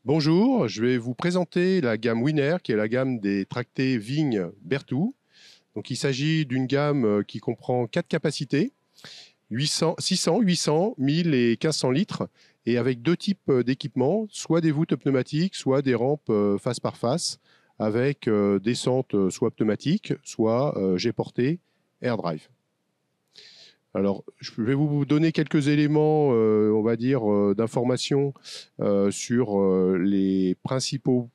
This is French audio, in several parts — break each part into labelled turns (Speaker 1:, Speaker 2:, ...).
Speaker 1: Bonjour, je vais vous présenter la gamme Winner, qui est la gamme des tractés vignes Berthoud. Donc, il s'agit d'une gamme qui comprend 4 capacités, 800, 600, 800, 1000 et 1500 litres, et avec deux types d'équipements, soit des voûtes pneumatiques, soit des rampes face par face, avec descente soit pneumatique, soit jet porté, air drive. Alors, je vais vous donner quelques éléments, on va dire, d'information sur les principaux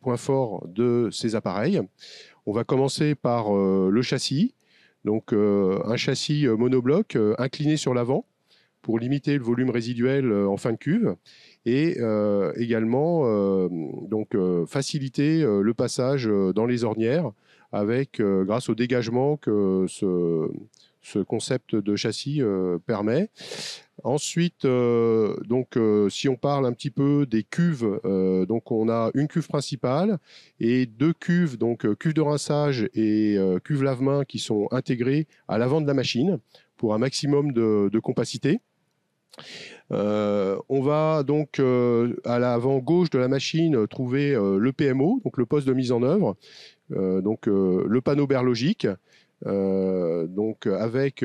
Speaker 1: points forts de ces appareils. On va commencer par le châssis. Donc, un châssis monobloc incliné sur l'avant pour limiter le volume résiduel en fin de cuve et également faciliter le passage dans les ornières avec, grâce au dégagement que ce concept de châssis permet. Ensuite, si on parle un petit peu des cuves, donc on a une cuve principale et deux cuves, donc cuve de rinçage et cuve lave-main qui sont intégrées à l'avant de la machine pour un maximum de compacité. On va donc à l'avant gauche de la machine trouver le PMO, donc le poste de mise en œuvre, le panneau berlogique, avec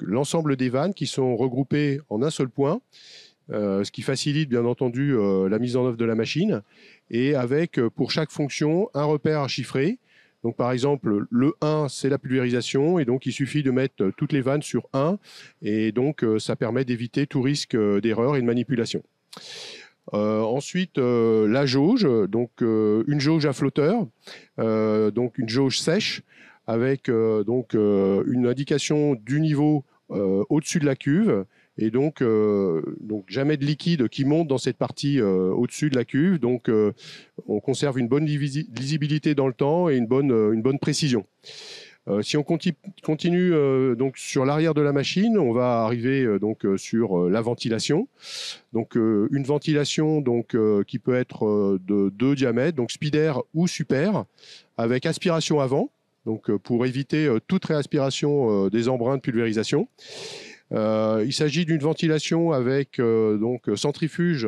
Speaker 1: l'ensemble des vannes qui sont regroupées en un seul point, ce qui facilite bien entendu la mise en œuvre de la machine, et avec pour chaque fonction un repère chiffré. Donc par exemple, le 1, c'est la pulvérisation, et donc il suffit de mettre toutes les vannes sur 1, et donc ça permet d'éviter tout risque d'erreur et de manipulation. Ensuite, la jauge, donc une jauge à flotteur, donc une jauge sèche, avec une indication du niveau au-dessus de la cuve, et donc jamais de liquide qui monte dans cette partie au-dessus de la cuve. Donc on conserve une bonne lisibilité dans le temps et une bonne précision. Si on continue donc sur l'arrière de la machine, on va arriver sur la ventilation. Donc une ventilation qui peut être de deux diamètres, donc speeder ou super, avec aspiration avant, donc pour éviter toute réaspiration des embruns de pulvérisation. Il s'agit d'une ventilation avec centrifuge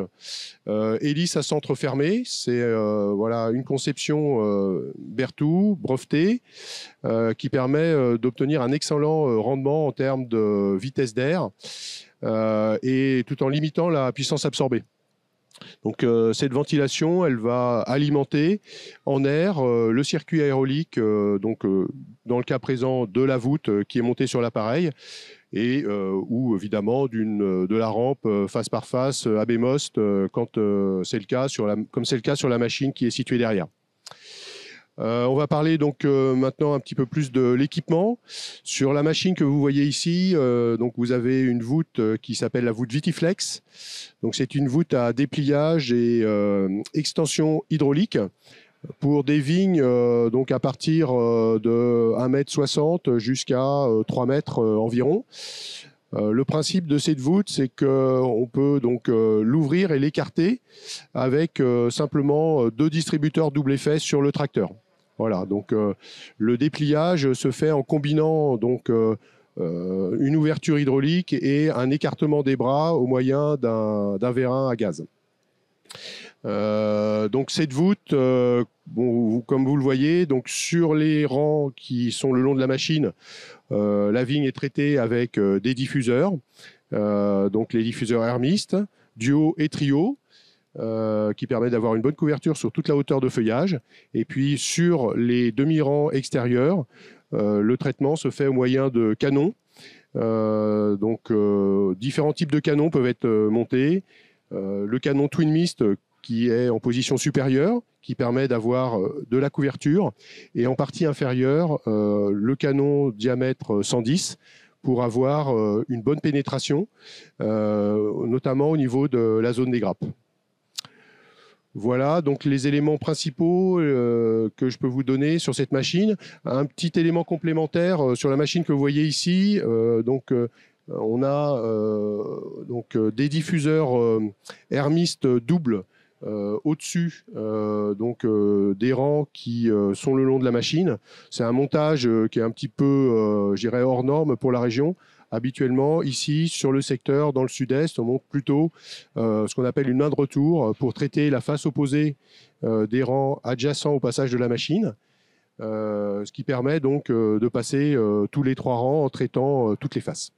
Speaker 1: hélice à centre fermé. C'est voilà une conception Berthoud brevetée qui permet d'obtenir un excellent rendement en termes de vitesse d'air et tout en limitant la puissance absorbée. Donc cette ventilation, elle va alimenter en air le circuit aérolique, dans le cas présent de la voûte qui est montée sur l'appareil, et ou évidemment de la rampe face par face ABMOST quand c'est le cas comme c'est le cas sur la machine qui est située derrière. On va parler maintenant un petit peu plus de l'équipement. Sur la machine que vous voyez ici, vous avez une voûte qui s'appelle la voûte Vitiflex. Donc c'est une voûte à dépliage et extension hydraulique pour des vignes à partir de 1,60 m jusqu'à 3 mètres environ. Le principe de cette voûte, c'est qu'on peut l'ouvrir et l'écarter avec simplement deux distributeurs double effet sur le tracteur. Voilà, donc le dépliage se fait en combinant une ouverture hydraulique et un écartement des bras au moyen d'un vérin à gaz. Donc cette voûte, comme vous le voyez, donc sur les rangs qui sont le long de la machine, la vigne est traitée avec des diffuseurs, donc les diffuseurs Hermist, duo et trio, qui permet d'avoir une bonne couverture sur toute la hauteur de feuillage. Et puis sur les demi-rangs extérieurs, le traitement se fait au moyen de canons. Différents types de canons peuvent être montés. Le canon Twin Mist qui est en position supérieure, qui permet d'avoir de la couverture, et en partie inférieure, le canon diamètre 110 pour avoir une bonne pénétration, notamment au niveau de la zone des grappes. Voilà donc les éléments principaux que je peux vous donner sur cette machine. Un petit élément complémentaire sur la machine que vous voyez ici. On a des diffuseurs Hermist doubles au-dessus des rangs qui sont le long de la machine. C'est un montage qui est un petit peu, je dirais, hors norme pour la région, Habituellement, ici, sur le secteur, dans le sud-est, on monte plutôt ce qu'on appelle une main de retour pour traiter la face opposée des rangs adjacents au passage de la machine, ce qui permet donc de passer tous les 3 rangs en traitant toutes les faces.